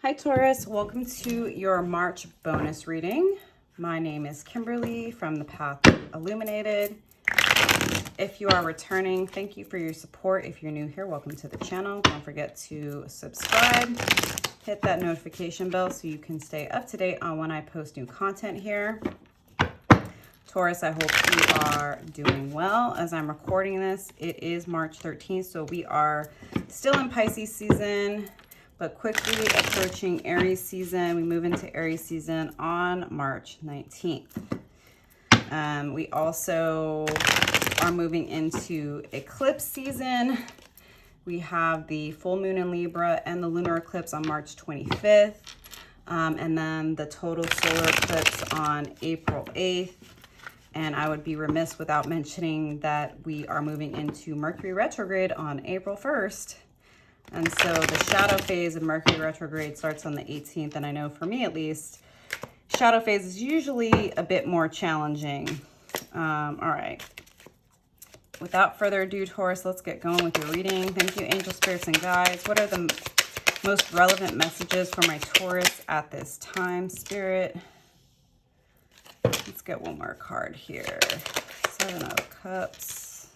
Hi Taurus, welcome to your March bonus reading. My name is Kimberly from the Path Illuminated. If you are returning, thank you for your support. If you're new here, welcome to the channel. Don't forget to subscribe, hit that notification bell so you can stay up to date on when I post new content here. Taurus, I hope you are doing well. As I'm recording this, it is March 13th, so we are still in Pisces season, but quickly approaching Aries season. We move into Aries season on March 19th. We also are moving into eclipse season. We have the full moon in Libra and the lunar eclipse on March 25th. And then the total solar eclipse on April 8th. And I would be remiss without mentioning that we are moving into Mercury retrograde on April 1st. And so the shadow phase of Mercury retrograde starts on the 18th. And I know for me, at least, shadow phase is usually a bit more challenging. All right. Without further ado, Taurus, let's get going with your reading. Thank you, angel spirits and guides. What are the most relevant messages for my Taurus at this time, Spirit? Let's get one more card here. 7 of Cups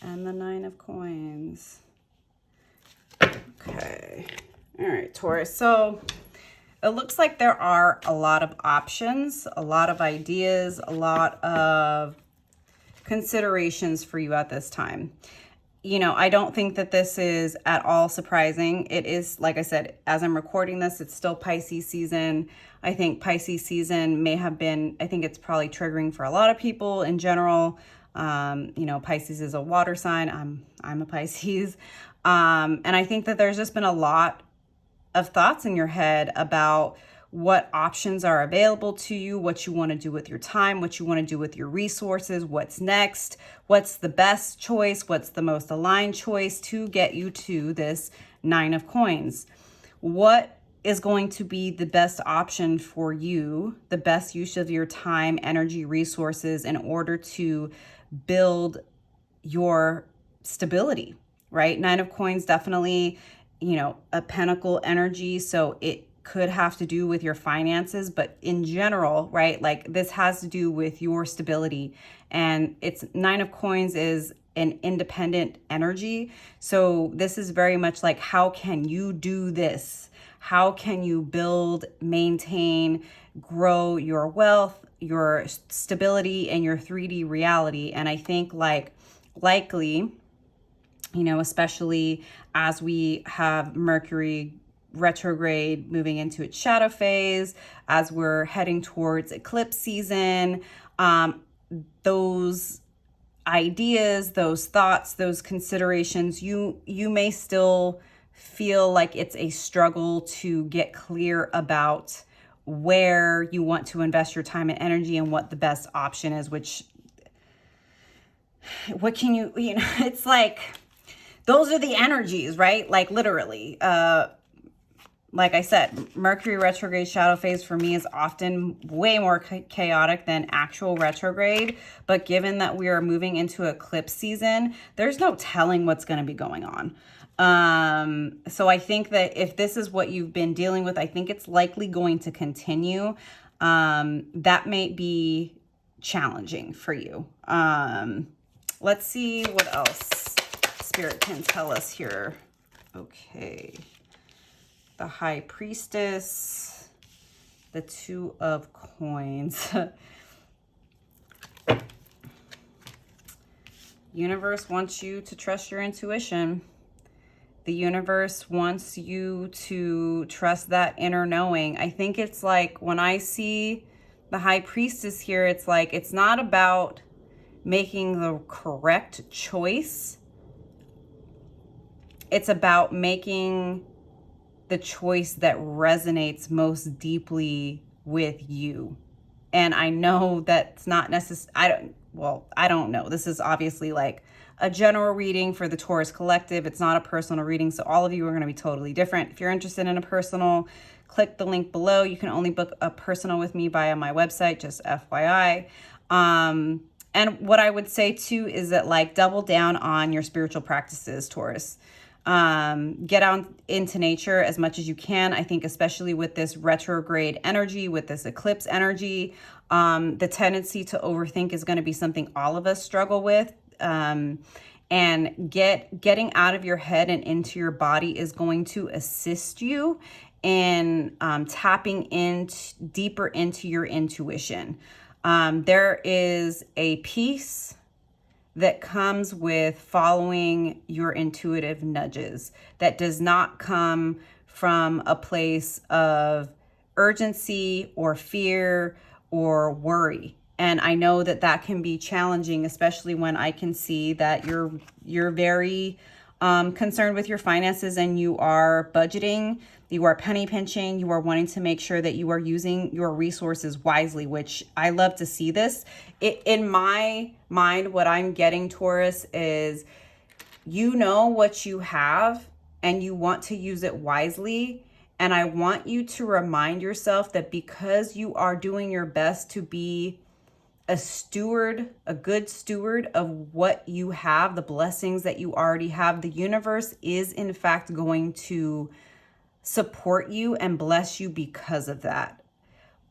and the 9 of Coins. Okay. All right, Taurus. So it looks like there are a lot of options, a lot of ideas, a lot of considerations for you at this time. You know, I don't think that this is at all surprising. It is, like I said, as I'm recording this, it's still Pisces season. I think Pisces season may have been, I think it's probably triggering for a lot of people in general. You know, Pisces is a water sign. I'm a Pisces. And I think that there's just been a lot of thoughts in your head about what options are available to you, what you want to do with your time, what you want to do with your resources, what's next, what's the best choice, what's the most aligned choice to get you to this 9 of Coins. What is going to be the best option for you, the best use of your time, energy, resources in order to build your stability, right? 9 of Coins, definitely, you know, a pentacle energy. So it could have to do with your finances, but in general, right? Like this has to do with your stability. And it's 9 of Coins is an independent energy. So this is very much like, how can you do this? How can you build, maintain, grow your wealth, your stability, and your 3D reality? And I think likely, you know, especially as we have Mercury retrograde moving into its shadow phase, as we're heading towards eclipse season, those ideas, those thoughts, those considerations, you may still feel like it's a struggle to get clear about where you want to invest your time and energy and what the best option is, what can you know, it's like, those are the energies, right? Like literally, like I said, Mercury retrograde shadow phase for me is often way more chaotic than actual retrograde. But given that we are moving into eclipse season, there's no telling what's going to be going on. So I think that if this is what you've been dealing with, I think it's likely going to continue. That may be challenging for you. Let's see what else Spirit can tell us here. Okay. The High Priestess, the 2 of Coins. Universe wants you to trust your intuition. The universe wants you to trust that inner knowing. I think it's like when I see the High Priestess here, it's like it's not about making the correct choice. It's about making the choice that resonates most deeply with you. And I know that's not necessarily, I don't know. This is obviously like a general reading for the Taurus collective. It's not a personal reading, so all of you are going to be totally different. If you're interested in a personal, click the link below. You can only book a personal with me via my website, just FYI. And what I would say too is that like double down on your spiritual practices, Taurus. Get out into nature as much as you can. I think especially with this retrograde energy, with this eclipse energy, the tendency to overthink is going to be something all of us struggle with. And getting out of your head and into your body is going to assist you in tapping deeper into your intuition. There is a peace that comes with following your intuitive nudges that does not come from a place of urgency or fear or worry. And I know that that can be challenging, especially when I can see that you're very concerned with your finances and you are budgeting, you are penny pinching, you are wanting to make sure that you are using your resources wisely, which I love to see this. In my mind, what I'm getting, Taurus, is you know what you have and you want to use it wisely. And I want you to remind yourself that because you are doing your best to be a good steward of what you have, the blessings that you already have, the universe is in fact going to support you and bless you because of that.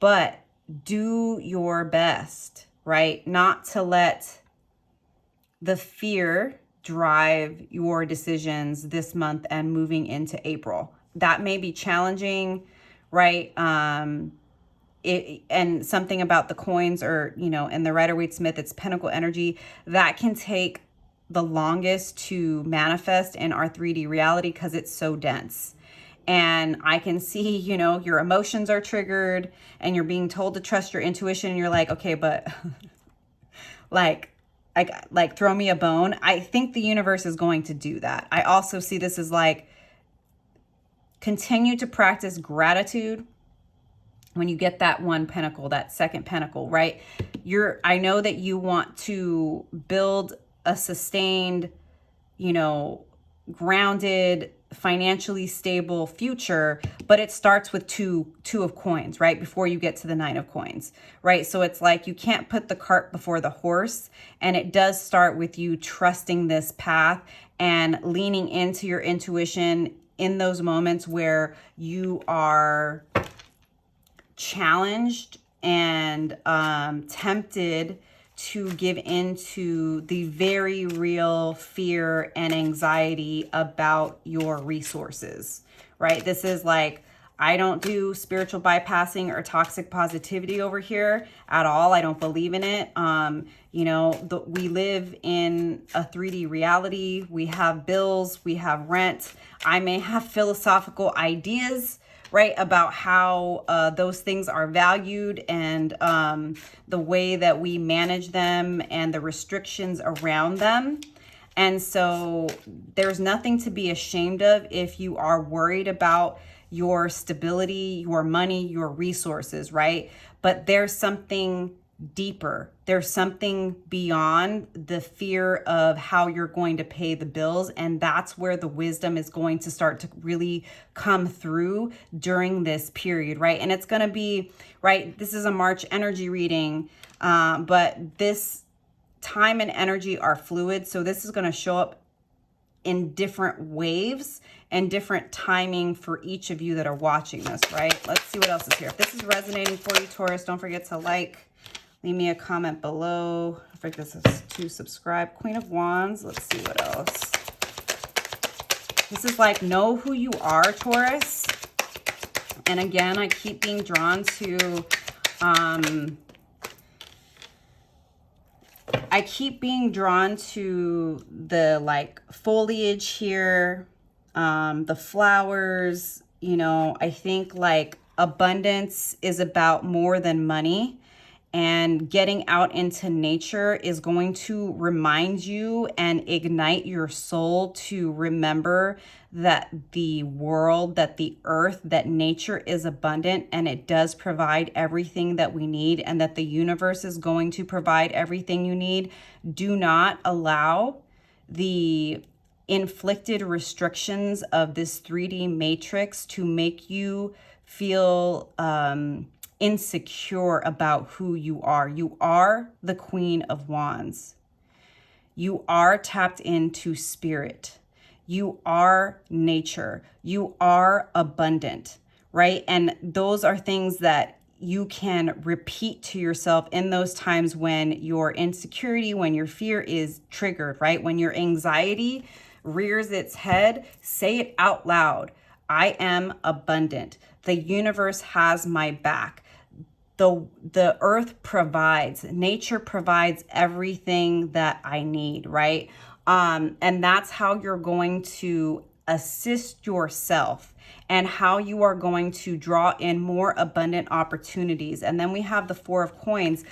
But do your best, right? Not to let the fear drive your decisions this month and moving into April. That may be challenging, right? And something about the coins, or, and the Rider-Waite-Smith, it's Pentacle energy, that can take the longest to manifest in our 3D reality because it's so dense. And I can see, your emotions are triggered and you're being told to trust your intuition. And you're like, okay, but like throw me a bone. I think the universe is going to do that. I also see this as like, continue to practice gratitude when you get that one pentacle, that second pentacle, right? I know that you want to build a sustained, grounded, financially stable future, but it starts with two of coins, right? Before you get to the 9 of coins, right? So it's like you can't put the cart before the horse. And it does start with you trusting this path and leaning into your intuition in those moments where you are challenged and tempted to give into the very real fear and anxiety about your resources, right? This is like, I don't do spiritual bypassing or toxic positivity over here at all. I don't believe in it. We live in a 3D reality. We have bills, we have rent. I may have philosophical ideas, right, about how those things are valued and the way that we manage them and the restrictions around them. And so there's nothing to be ashamed of if you are worried about your stability, your money, your resources, right? But there's something deeper. There's something beyond the fear of how you're going to pay the bills. And that's where the wisdom is going to start to really come through during this period, right? And it's going to be, right, this is a March energy reading, but this time and energy are fluid. So this is going to show up in different waves and different timing for each of you that are watching this, right? Let's see what else is here. If this is resonating for you, Taurus, don't forget to leave me a comment below. Don't forget to subscribe. Queen of Wands. Let's see what else. This is like, know who you are, Taurus. And again, I keep being drawn to, the like foliage here, the flowers. I think like abundance is about more than money. And getting out into nature is going to remind you and ignite your soul to remember that the world, that the earth, that nature is abundant and it does provide everything that we need, and that the universe is going to provide everything you need. Do not allow the inflicted restrictions of this 3D matrix to make you feel insecure about who you are. You are the Queen of Wands. You are tapped into spirit. You are nature. You are abundant, right? And those are things that you can repeat to yourself in those times when your insecurity, when your fear is triggered, right? When your anxiety rears its head, say it out loud. I am abundant. The universe has my back. The earth provides, nature provides everything that I need, right? And that's how you're going to assist yourself and how you are going to draw in more abundant opportunities. And then we have the Four of Coins.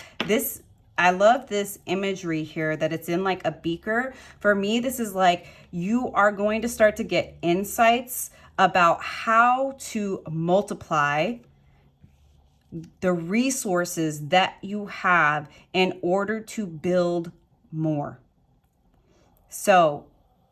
I love this imagery here that it's in like a beaker. For me, this is like you are going to start to get insights about how to multiply the resources that you have in order to build more. So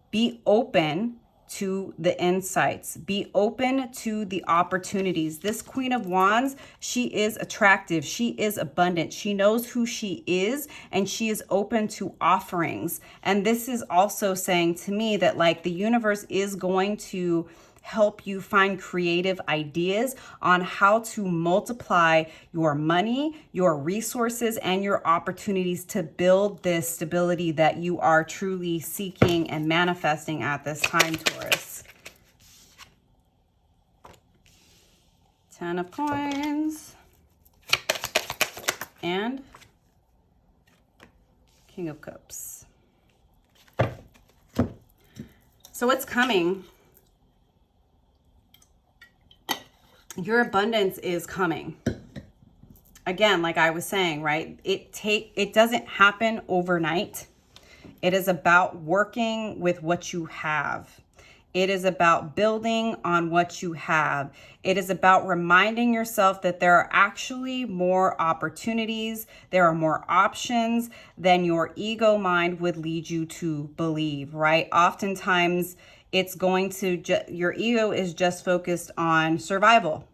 be open to the insights, be open to the opportunities. This Queen of Wands, she is attractive, she is abundant, she knows who she is, and she is open to offerings. And this is also saying to me that like the universe is going to help you find creative ideas on how to multiply your money, your resources, and your opportunities to build this stability that you are truly seeking and manifesting at this time, Taurus. 10 of Coins and King of Cups. So what's coming? Your abundance is coming. Again, like I was saying, right? It doesn't happen overnight. It is about working with what you have. It is about building on what you have. It is about reminding yourself that there are actually more opportunities, there are more options than your ego mind would lead you to believe, right? Oftentimes, it's going to, your ego is just focused on survival.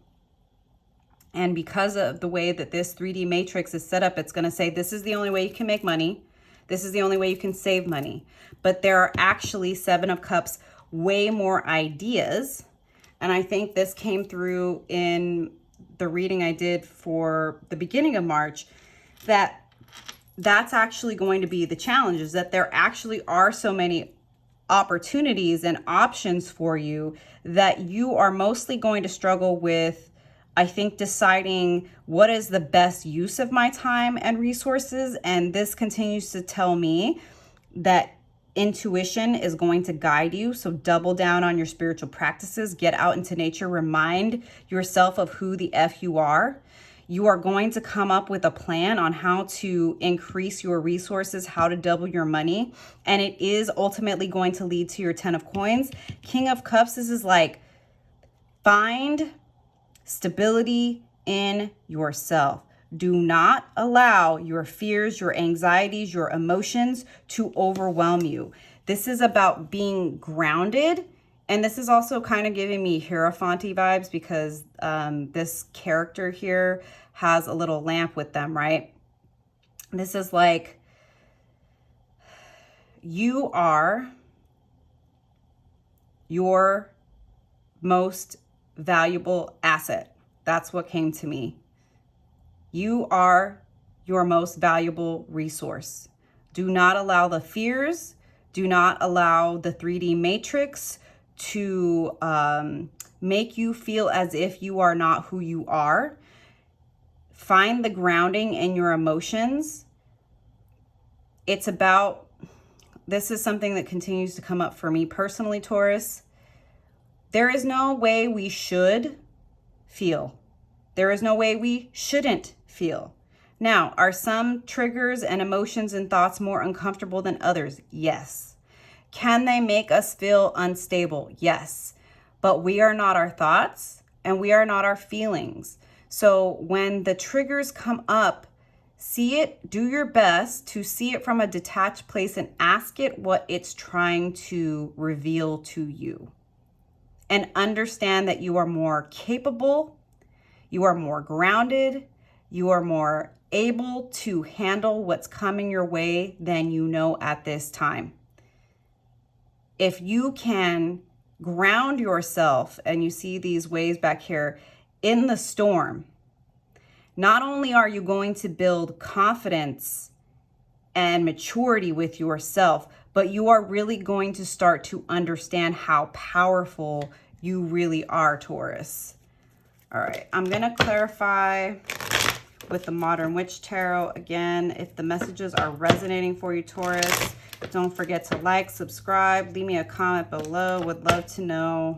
And because of the way that this 3D matrix is set up, it's going to say, this is the only way you can make money. This is the only way you can save money. But there are actually, 7 of Cups, way more ideas. And I think this came through in the reading I did for the beginning of March, that's actually going to be the challenge, is that there actually are so many opportunities and options for you that you are mostly going to struggle with, I think, deciding what is the best use of my time and resources. And this continues to tell me that intuition is going to guide you. So double down on your spiritual practices, get out into nature, remind yourself of who the F you are. You are going to come up with a plan on how to increase your resources, how to double your money. And it is ultimately going to lead to your 10 of Coins. King of Cups, this is like, find stability in yourself. Do not allow your fears, your anxieties, your emotions to overwhelm you. This is about being grounded. And this is also kind of giving me Hierophant vibes because this character here has a little lamp with them, right? This is like, you are your most valuable asset. That's what came to me. You are your most valuable resource. Do not allow the fears, do not allow the 3D matrix to make you feel as if you are not who you are. Find the grounding in your emotions. It's about, this is something that continues to come up for me personally, Taurus. There is no way we should feel. There is no way we shouldn't feel. Now, are some triggers and emotions and thoughts more uncomfortable than others? Yes. Can they make us feel unstable? Yes. But we are not our thoughts and we are not our feelings. So when the triggers come up, see it, do your best to see it from a detached place and ask it what it's trying to reveal to you. And understand that you are more capable, you are more grounded, you are more able to handle what's coming your way than you know at this time. if you can ground yourself, and you see these waves back here, in the storm, not only are you going to build confidence and maturity with yourself, but you are really going to start to understand how powerful you really are, Taurus. All right, I'm going to clarify with the Modern Witch Tarot. Again, if the messages are resonating for you, Taurus, don't forget to like, subscribe, leave me a comment below. Would love to know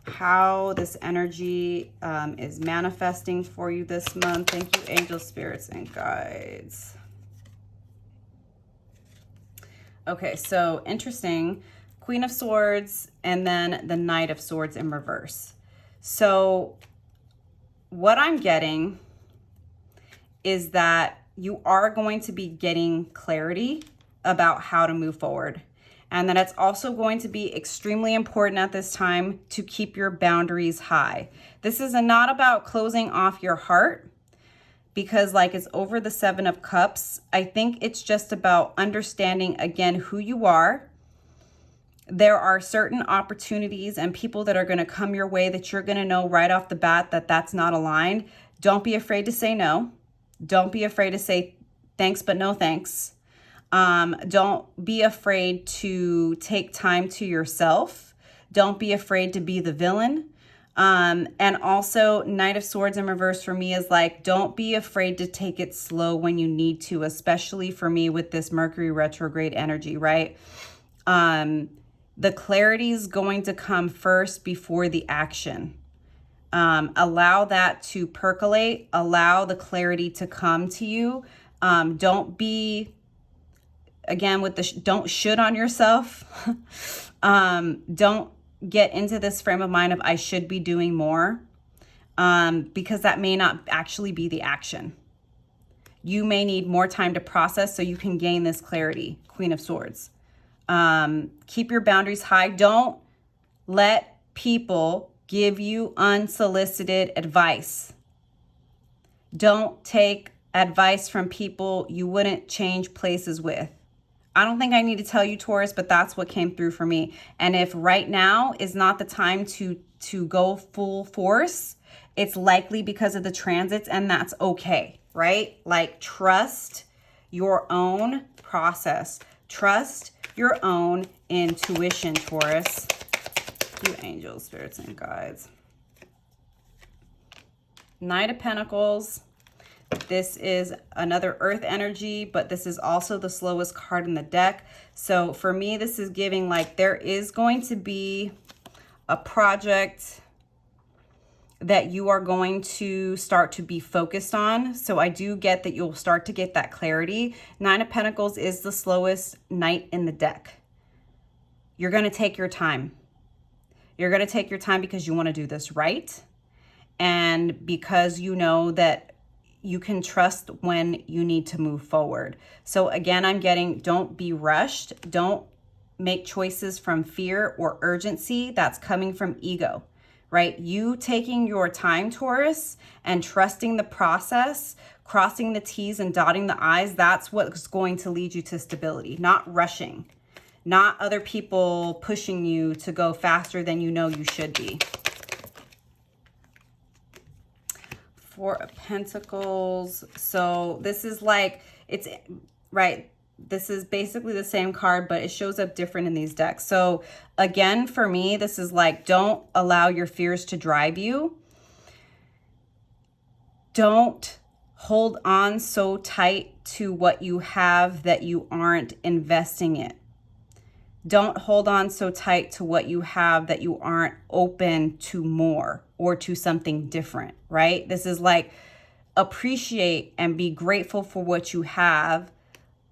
how this energy is manifesting for you this month. Thank you, angels, spirits, and guides. Okay, so interesting. Queen of Swords and then the Knight of Swords in reverse. So what I'm getting is that you are going to be getting clarity about how to move forward. And that it's also going to be extremely important at this time to keep your boundaries high. This is not about closing off your heart, because like it's over the Seven of Cups. I think it's just about understanding, again, who you are. There are certain opportunities and people that are going to come your way that you're going to know right off the bat that that's not aligned. Don't be afraid to say no. Don't be afraid to say thanks, but no thanks. Don't be afraid to take time to yourself. Don't be afraid to be the villain. And also Knight of Swords in reverse for me is like, don't be afraid to take it slow when you need to, especially for me with this Mercury retrograde energy, right? The clarity is going to come first before the action. Allow that to percolate, allow the clarity to come to you. Don't be, again, with the don't should on yourself. Don't get into this frame of mind of I should be doing more, because that may not actually be the action. You may need more time to process so you can gain this clarity, Queen of Swords. Keep your boundaries high. Don't let people give you unsolicited advice. Don't take advice from people you wouldn't change places with. I don't think I need to tell you, Taurus, but that's what came through for me. And if right now is not the time to go full force, it's likely because of the transits, and that's okay, right? Like, trust your own process. Trust your own intuition, Taurus. You angels, spirits, and guides. Knight of Pentacles. This is another earth energy, but this is also the slowest card in the deck. So for me, this is giving like there is going to be a project that you are going to start to be focused on. So I do get that you'll start to get that clarity. Nine of Pentacles is the slowest knight in the deck. You're going to take your time. You're going to take your time because you want to do this right. And because you know that you can trust when you need to move forward. So again, I'm getting, don't be rushed. Don't make choices from fear or urgency. That's coming from ego, right? You taking your time, Taurus, and trusting the process, crossing the T's and dotting the I's, that's what's going to lead you to stability, not rushing, not other people pushing you to go faster than you know you should be. Four of Pentacles. So this is like, it's right. This is basically the same card, but it shows up different in these decks. So again, for me, this is like, don't allow your fears to drive you. Don't hold on so tight to what you have that you aren't investing in. Don't hold on so tight to what you have that you aren't open to more or to something different, right? This is like, appreciate and be grateful for what you have,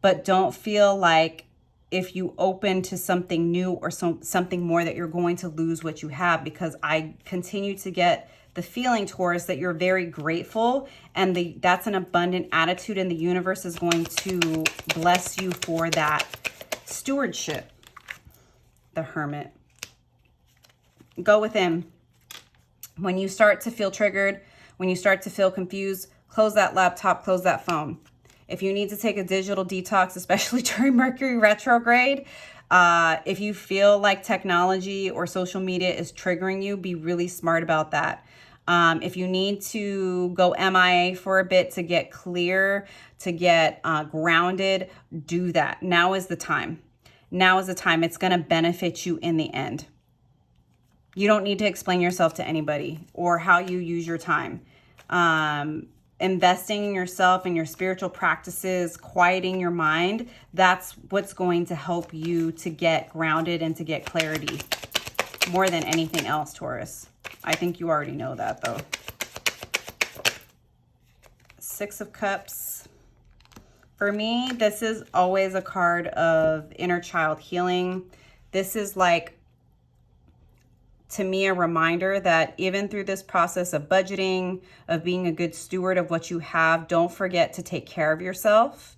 but don't feel like if you open to something new or something more that you're going to lose what you have, because I continue to get the feeling, Taurus, that you're very grateful, and that's an abundant attitude, and the universe is going to bless you for that stewardship. The Hermit. Go within. When you start to feel triggered, when you start to feel confused, close that laptop, close that phone. If you need to take a digital detox, especially during Mercury retrograde, if you feel like technology or social media is triggering you, be really smart about that. If you need to go MIA for a bit to get clear, to get grounded, do that. Now is the time. Now is the time. It's going to benefit you in the end. You don't need to explain yourself to anybody or how you use your time. Investing in yourself and your spiritual practices, quieting your mind, that's what's going to help you to get grounded and to get clarity more than anything else, Taurus. I think you already know that, though. Six of Cups. For me, this is always a card of inner child healing. This is like, to me, a reminder that even through this process of budgeting, of being a good steward of what you have, don't forget to take care of yourself.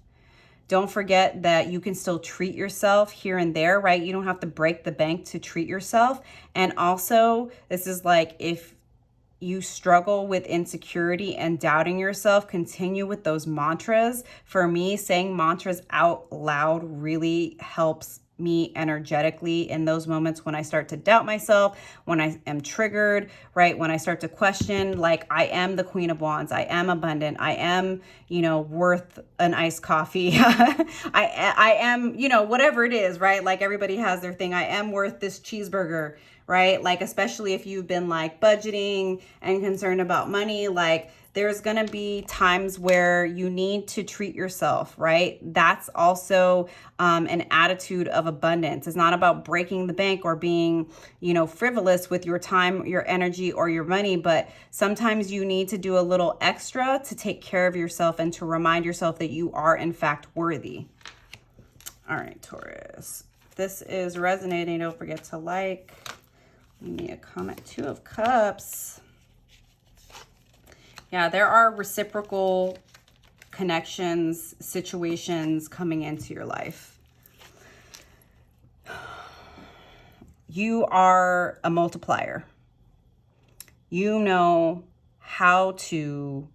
Don't forget that you can still treat yourself here and there, right? You don't have to break the bank to treat yourself. And also, this is like, if you struggle with insecurity and doubting yourself, continue with those mantras. For me, saying mantras out loud really helps me energetically in those moments when I start to doubt myself, when I am triggered, right? When I start to question, like, I am the Queen of Wands, I am abundant, I am, you know, worth an iced coffee. I am, you know, whatever it is, right? Like, everybody has their thing. I am worth this cheeseburger, right? Like, especially if you've been like budgeting and concerned about money, like, there's going to be times where you need to treat yourself, right? That's also an attitude of abundance. It's not about breaking the bank or being, you know, frivolous with your time, your energy, or your money, but sometimes you need to do a little extra to take care of yourself and to remind yourself that you are, in fact, worthy. All right, Taurus. If this is resonating, don't forget to like, leave me a comment. Two of Cups. Yeah, there are reciprocal connections, situations coming into your life. You are a multiplier. You know how to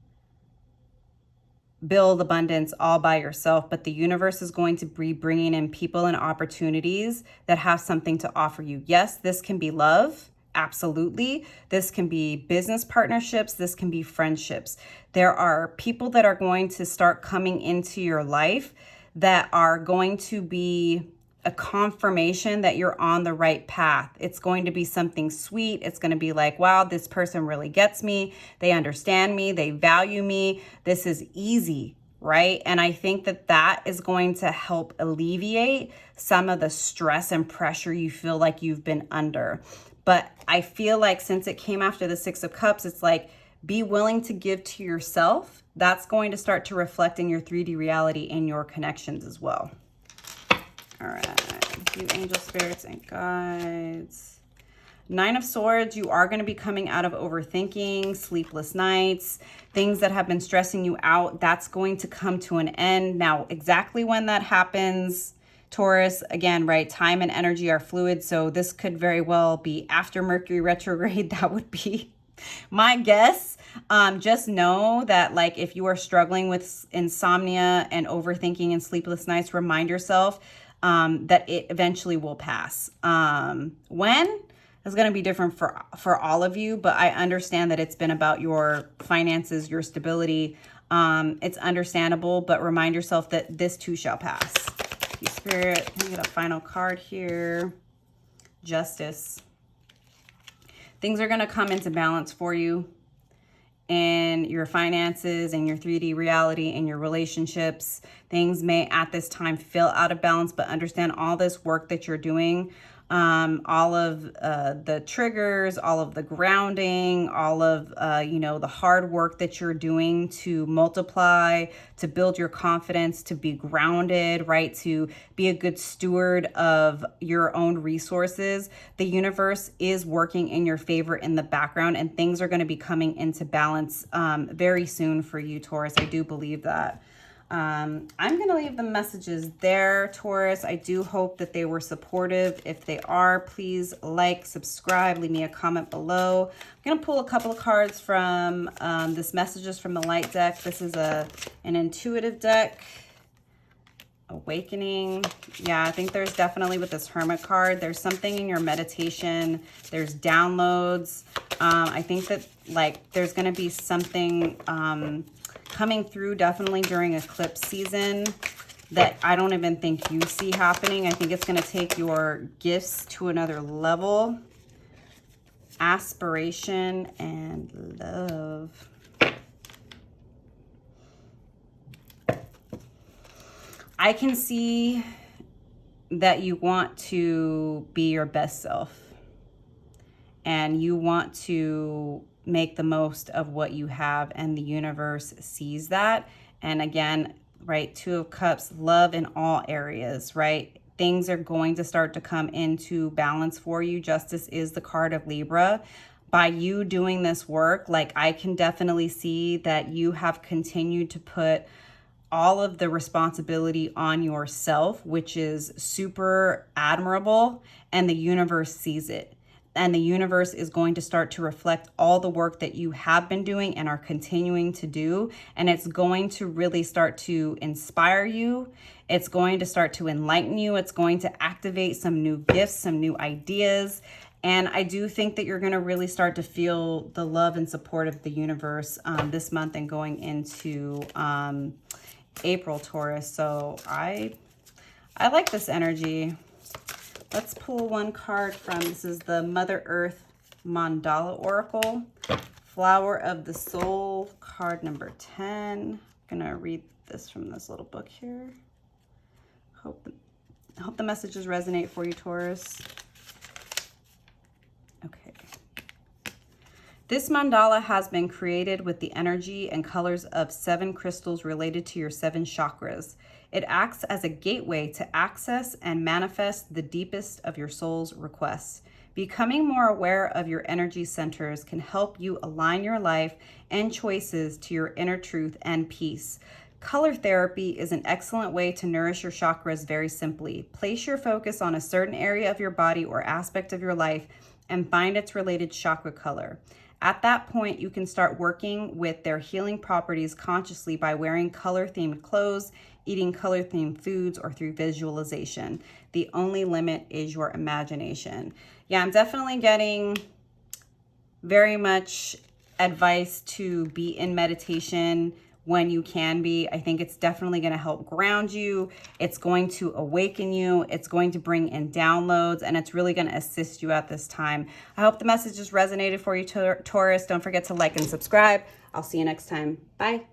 build abundance all by yourself, but the universe is going to be bringing in people and opportunities that have something to offer you. Yes, this can be love. Absolutely. This can be business partnerships. This can be friendships. There are people that are going to start coming into your life that are going to be a confirmation that you're on the right path. It's going to be something sweet. It's going to be like, wow, this person really gets me. They understand me. They value me. This is easy, right? And I think that that is going to help alleviate some of the stress and pressure you feel like you've been under. But I feel like since it came after the Six of Cups, it's like, be willing to give to yourself. That's going to start to reflect in your 3D reality and your connections as well. All right, you angel spirits and guides. Nine of Swords, you are going to be coming out of overthinking, sleepless nights, things that have been stressing you out. That's going to come to an end. Now, exactly when that happens, Taurus, again, right, time and energy are fluid, so this could very well be after Mercury retrograde. That would be my guess. Just know that, like, if you are struggling with insomnia and overthinking and sleepless nights, remind yourself that it eventually will pass. When? It's going to be different for all of you, but I understand that it's been about your finances, your stability. It's understandable, but remind yourself that this too shall pass. Spirit, can we get a final card here? Justice. Things are going to come into balance for you in your finances and your 3D reality and your relationships. Things may at this time feel out of balance, but understand all this work that you're doing, all of the triggers, all of the grounding, all of, the hard work that you're doing to multiply, to build your confidence, to be grounded, right? To be a good steward of your own resources. The universe is working in your favor in the background, and things are going to be coming into balance very soon for you, Taurus. I do believe that. I'm going to leave the messages there, Taurus. I do hope that they were supportive. If they are, please like, subscribe, leave me a comment below. I'm going to pull a couple of cards from this Messages from the Light deck. This is an intuitive deck. Awakening. Yeah, I think there's definitely with this Hermit card, there's something in your meditation. There's downloads. I think that like there's going to be something coming through definitely during eclipse season that I don't even think you see happening. I think it's going to take your gifts to another level. Aspiration and love. I can see that you want to be your best self and you want to make the most of what you have, and the universe sees that. And again, right, Two of Cups, love in all areas, right? Things are going to start to come into balance for you. Justice is the card of Libra. By you doing this work, like I can definitely see that you have continued to put all of the responsibility on yourself, which is super admirable, and the universe sees it. And the universe is going to start to reflect all the work that you have been doing and are continuing to do. And it's going to really start to inspire you. It's going to start to enlighten you. It's going to activate some new gifts, some new ideas. And I do think that you're going to really start to feel the love and support of the universe this month and going into April, Taurus. So I like this energy. Let's pull one card from, this is the Mother Earth Mandala Oracle, Flower of the Soul, card number 10. I'm going to read this from this little book here. Hope the messages resonate for you, Taurus. Okay. This mandala has been created with the energy and colors of 7 crystals related to your 7 chakras. It acts as a gateway to access and manifest the deepest of your soul's requests. Becoming more aware of your energy centers can help you align your life and choices to your inner truth and peace. Color therapy is an excellent way to nourish your chakras very simply. Place your focus on a certain area of your body or aspect of your life and find its related chakra color. At that point, you can start working with their healing properties consciously by wearing color-themed clothes, eating color-themed foods, or through visualization. The only limit is your imagination. Yeah, I'm definitely getting very much advice to be in meditation when you can be. I think it's definitely going to help ground you. It's going to awaken you. It's going to bring in downloads, and it's really going to assist you at this time. I hope the messages resonated for you, Taurus. Don't forget to like and subscribe. I'll see you next time. Bye.